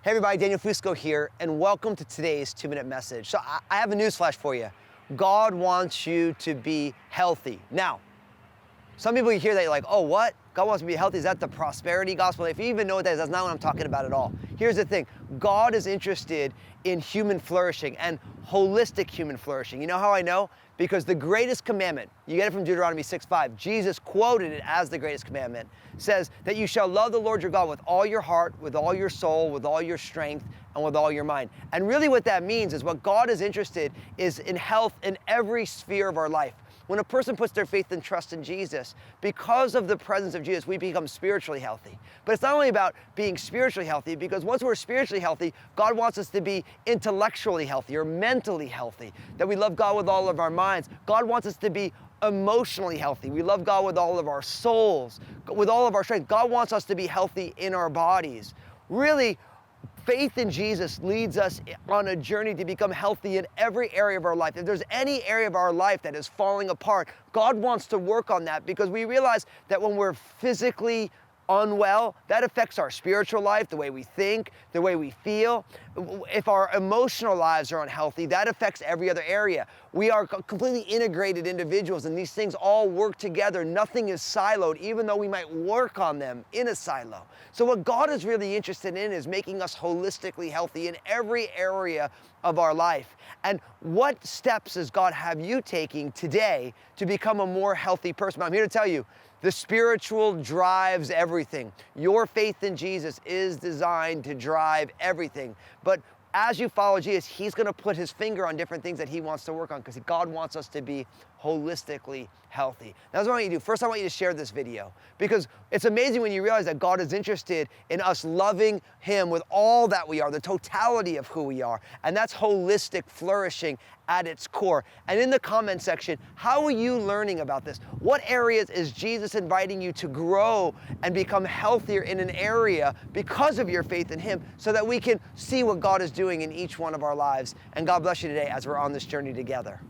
Hey everybody, Daniel Fusco here, and welcome to today's 2-minute message. So I have a news flash for you. God wants you to be healthy. Now, some people hear that, you're like, oh, what? God wants me to be healthy? Is that the prosperity gospel? If you even know what that is, that's not what I'm talking about at all. Here's the thing. God is interested in human flourishing and holistic human flourishing. You know how I know? Because the greatest commandment, you get it from Deuteronomy 6:5, Jesus quoted it as the greatest commandment, says that you shall love the Lord your God with all your heart, with all your soul, with all your strength, and with all your mind. And really what that means is what God is interested is in health in every sphere of our life. When a person puts their faith and trust in Jesus, because of the presence of Jesus, we become spiritually healthy. But it's not only about being spiritually healthy, because once we're spiritually healthy, God wants us to be intellectually healthy or mentally healthy, that we love God with all of our minds. God wants us to be emotionally healthy. We love God with all of our souls, with all of our strength. God wants us to be healthy in our bodies. Really, faith in Jesus leads us on a journey to become healthy in every area of our life. If there's any area of our life that is falling apart, God wants to work on that, because we realize that when we're physically unwell, that affects our spiritual life, the way we think, the way we feel. If our emotional lives are unhealthy, that affects every other area. We are completely integrated individuals, and these things all work together. Nothing is siloed, even though we might work on them in a silo. So what God is really interested in is making us holistically healthy in every area of our life. And what steps does God have you taking today to become a more healthy person? I'm here to tell you, the spiritual drives everything. Your faith in Jesus is designed to drive everything. But as you follow Jesus, He's going to put His finger on different things that He wants to work on, because God wants us to be holistically healthy. Now, that's what I want you to do. First, I want you to share this video, because it's amazing when you realize that God is interested in us loving Him with all that we are, the totality of who we are. And that's holistic flourishing at its core. And in the comment section, how are you learning about this? What areas is Jesus inviting you to grow and become healthier in an area because of your faith in Him, so that we can see what God is doing in each one of our lives? And God bless you today as we're on this journey together.